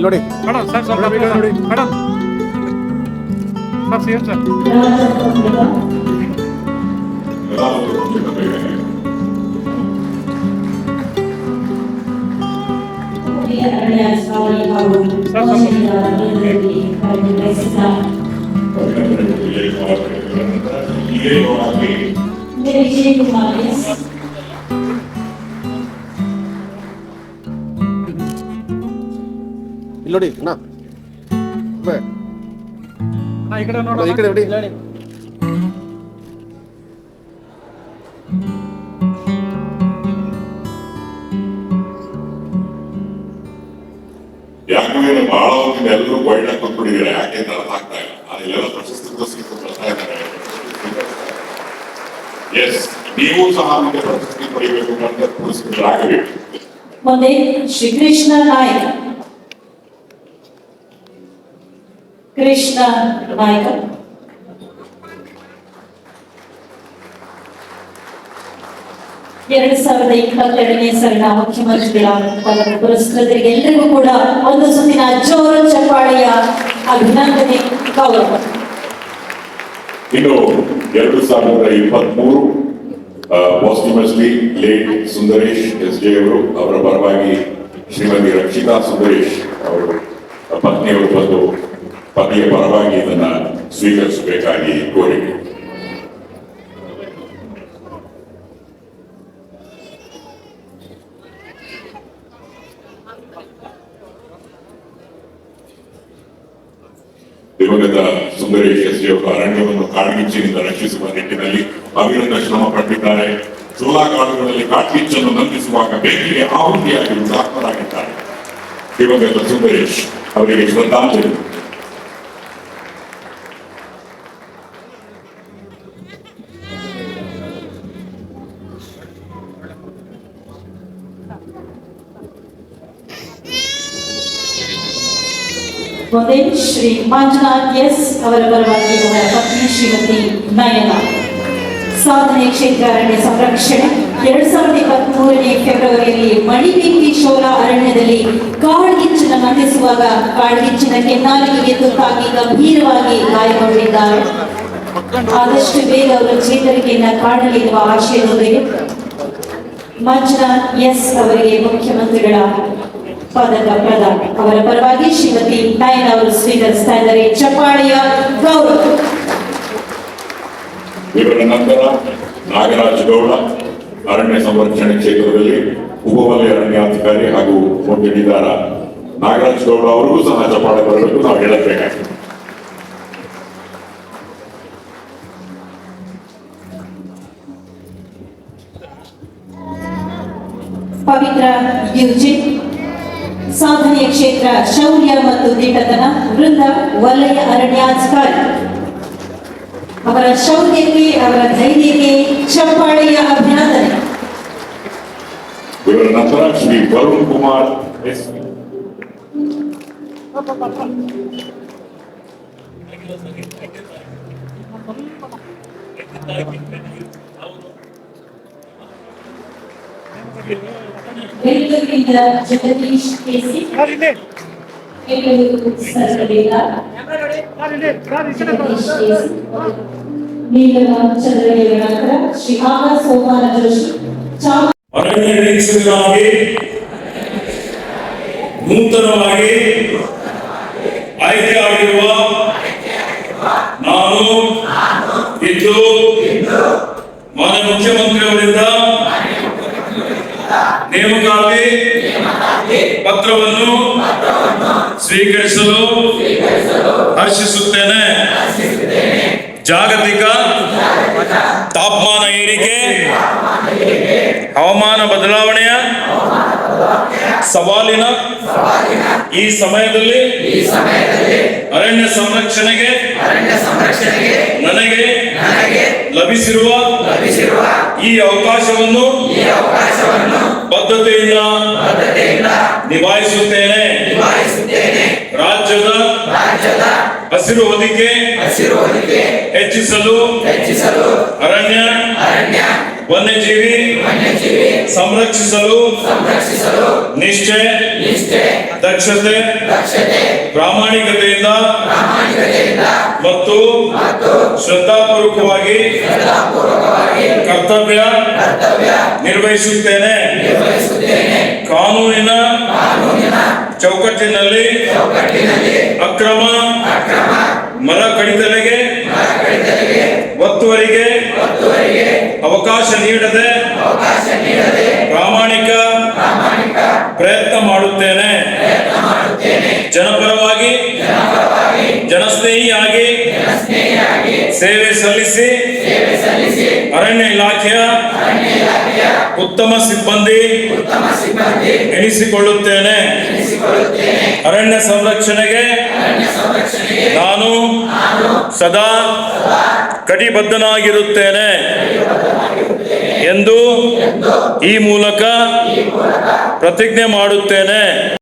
ನೋಡಿ madam sir ಸ್ವಲ್ಪ ನೋಡಿ ಮೇಡಮ್ ಸರ್ ಸೇಮ್ ಸರ್ ನೋಡಿ ಅಣ್ಣ ಈ ಕಡೆ ನೋಡೋಣ ಈ ಕಡೆ ನೋಡಿ ಯಾಕಂದ್ರೆ ಬಹಳ ಹೊತ್ತಿನ ಎಲ್ಲರೂ ವೈಡ್ ಆಗಿ ಕೊಟ್ಬಿಟ್ಟಿದ್ದಾರೆ. ಯಾಕೆ ಅಂತ ಅರ್ಥ ಆಗ್ತಾ ಇಲ್ಲ. ಅದೆಲ್ಲ ಪ್ರಶಸ್ತಿ ಬರ್ತಾ ಇದ್ದಾರೆ. ಎಸ್, ನೀವು ಸಹ ನಮಗೆ ಪ್ರಶಸ್ತಿ ಪಡಿಬೇಕು ಅಂತ ಪುರಸ್ಕೃತರಾಗಬೇಕು. ಮುಂದೆ ಶ್ರೀ ಕೃಷ್ಣ ನಾಯಕ್. ಕೃಷ್ಣ ನಾಯಕ 2022ನೇ ಸಾಲಿನ ಮುಖ್ಯಮಂತ್ರಿಗಳ ಪುರಸ್ಕೃತರಿಗೆ ಎಲ್ಲರಿಗೂ ಕೂಡ ಒಂದು ಸುತ್ತಿನ ಜೋರು ಚಪ್ಪಾಳೆಯ ಅಭಿನಂದನೆ ಗೌರವ. ಇನ್ನು 2023 ಪಾಸ್ಟ್ಯೂಮಸ್ಲಿ ಲೇಟ್ ಸುಂದರೇಶ್ ಎಸ್.ಜೆ. ಅವರು ಅವರ ಪರವಾಗಿ ಶ್ರೀಮತಿ ರಕ್ಷಿತಾ ಸುಂದರೇಶ್ ಅವರು ಪತ್ನಿಯವರು ಬಂದು ಪತಿಯ ಪರವಾಗಿ ಇದನ್ನ ಸ್ವೀಕರಿಸಬೇಕಾಗಿ ಕೋರಿಕೆ. ದಿವಂಗತ ಸುಂದರೇಶ್ ಎಸ್.ಜೆ. ಅವರು ಅರಣ್ಯವನ್ನು ಕಾಡ್ಗಿಚ್ಚಿನಿಂದ ರಕ್ಷಿಸುವ ನಿಟ್ಟಿನಲ್ಲಿ ಅವಿರತ ಶ್ರಮ ಪಟ್ಟಿದ್ದಾರೆ. ಸೋಲಾ ಕಾಡುಗಳಲ್ಲಿ ಕಾಡ್ಗಿಚ್ಚನ್ನು ನಂದಿಸುವಾಗ ಬೆಂಕಿಗೆ ಆಹುತಿಯಾಗಿ ಹುತಾತ್ಮರಾಗಿದ್ದಾರೆ. ದಿವಂಗತ ಸುಂದರೇಶ್ ಅವರಿಗೆ ಶ್ರದ್ಧಾಂಜಲಿ. ಮುಂದೆ ಶ್ರೀ ಮಂಜುನಾಥ್ ಎಸ್ ಅವರ ಪರವಾಗಿ ಅವರ ಪತ್ನಿ ಶ್ರೀಮತಿ ನಯನ. ಸಾಧನೆ ಕ್ಷೇತ್ರ ಅರಣ್ಯ ಸಂರಕ್ಷಣೆ 2023ನೇ ಫೆಬ್ರವರಿಯಲ್ಲಿ ಮಣಿಬೆಂಕಿ ಶೋಲಾ ಅರಣ್ಯದಲ್ಲಿ ಕಾಡ್ಗಿಚ್ಚನ್ನು ನಂದಿಸುವಾಗ ಕಾಡ್ಗಿಚ್ಚಿನ ಕೆನ್ನಾಲಿಗೆಗೆ ತುತ್ತಾಗಿ ಗಂಭೀರವಾಗಿ ಗಾಯಗೊಂಡಿದ್ದಾರೆ. ಆದಷ್ಟು ಬೇಗ ಅವರ ಚೇತರಿಕೆಯನ್ನ ಕಾಣಲಿರುವ ಆಶಯದೊಂದಿಗೆ ಮಂಜುನಾಥ್ ಎಸ್ ಅವರಿಗೆ ಮುಖ್ಯಮಂತ್ರಿಗಳ ಪದಕ ಪ್ರದಾನ. ಅವರ ಪರವಾಗಿ ಶ್ರೀಮತಿ ನಯನ ಅವರು ಸ್ವೀಕರಿಸ್ತಾ ಇದ್ದಾರೆ. ಚಪ್ಪಾಳೆಯ ಗೌರವ. ಇವರ ನಂತರ ನಾಗರಾಜ್ ಗೌಡ ಅರಣ್ಯ ಸಂರಕ್ಷಣೆ ಕ್ಷೇತ್ರದಲ್ಲಿ ಉಪವಲಯ ಅರಣ್ಯಾಧಿಕಾರಿ ಹಾಗೂ ಮುಖ್ಯನಿದಾರ ನಾಗರಾಜ್ ಗೌಡ ಅವರಿಗೂ ಸಹ ಚಪ್ಪಾಳೆ ಬರಬೇಕು ನಾವು ಹೇಳಬೇಕಾಗಿದೆ. ಪವಿತ್ರ ಯುಜಿನ್ ಸಾಧನೆಯ ಕ್ಷೇತ್ರ ಶೌರ್ಯ ಮತ್ತು ದಿಟ್ಟತನ ವೃಂದ ವಲಯ ಅರಣ್ಯಾಧಿಕಾರಿ. ಅವರ ಶೌರ್ಯಕ್ಕೆ ಅವರ ಧೈರ್ಯಕ್ಕೆ ಚಪ್ಪಾಳೆಯ ಅಭಿನಂದನೆ. ಇವರ ನಂತರ ಶ್ರೀ ವರುಣ್ ಕುಮಾರ್ ಎಸ್. ಬೆಂಗಳೂರಿನಿಂದ ಜಗದೀಶ್ ಕೆಸಿ. ಬೆಂಗಳೂರು ಸರ್ಕಲಿಂದ ನೀಲರಾಮಚಂದ್ರಯ್ಯ ನಂತರ ಶ್ರೀ ಆಗ ಸೋಮಾನ ಜೋಶಿ. ಅರಣ್ಯ ನಿರೀಕ್ಷಕರಾಗಿ ನೂತನವಾಗಿ ಆಯ್ಕೆಯಾಗಿರುವ ನಾನು ಇಂದು ಮಾನ್ಯ ಮುಖ್ಯಮಂತ್ರಿಯವರಿಂದ ನೇಮಕಾತಿ ಪತ್ರವನ್ನು ಸ್ವೀಕರಿಸಲು ಹರ್ಷಿಸುತ್ತೇನೆ. ಜಾಗತಿಕ ತಾಪಮಾನ ಏರಿಕೆ, ಹವಾಮಾನ ಬದಲಾವಣೆಯ ಸವಾಲಿನ ಈ ಸಮಯದಲ್ಲಿ ಅರಣ್ಯ ಸಂರಕ್ಷಣೆಗೆ ನನಗೆ ಲಭಿಸಿರುವ ಈ ಅವಕಾಶವನ್ನು ಬದ್ಧತೆಯಿಂದ ನಿಭಾಯಿಸುತ್ತೇನೆ. ರಾಜ್ಯದ ಹಸಿರು ಹೊದಿಕೆ ಹೆಚ್ಚಿಸಲು ಅರಣ್ಯ ವನ್ಯಜೀವಿ ಸಂರಕ್ಷಿಸಲು ನಿಷ್ಠೆ ದಕ್ಷತೆ ಪ್ರಾಮಾಣಿಕತೆಯಿಂದ ಮತ್ತು ಶ್ರದ್ಧಾಪೂರ್ವಕವಾಗಿ ಕರ್ತವ್ಯ ನಿರ್ವಹಿಸುತ್ತೇನೆ. ಕಾನೂನಿನ ಚೌಕಟ್ಟಿನಲ್ಲಿ ಅಕ್ರಮ ಮರ ಕಡಿತಲೆಗೆ ಒತ್ತುವರಿಗೆ ಅವಕಾಶ ನೀಡದೆ ಪ್ರಾಮಾಣಿಕ ಪ್ರಯತ್ನ ಮಾಡುತ್ತೇನೆ. ಜನಪರವಾಗಿ ಜನಸ್ನೇಹಿಯಾಗಿ ಸೇವೆ ಸಲ್ಲಿಸಿ ಅರಣ್ಯ ಇಲಾಖೆಯ ಉತ್ತಮ ಸಿಬ್ಬಂದಿ ಎನಿಸಿಕೊಳ್ಳುತ್ತೇನೆ. ಅರಣ್ಯ ಸಂರಕ್ಷಣೆಗೆ ನಾನು ಸದಾ ಕಟಿಬದ್ಧನಾಗಿರುತ್ತೇನೆ ಎಂದು ಈ ಮೂಲಕ ಪ್ರತಿಜ್ಞೆ ಮಾಡುತ್ತೇನೆ.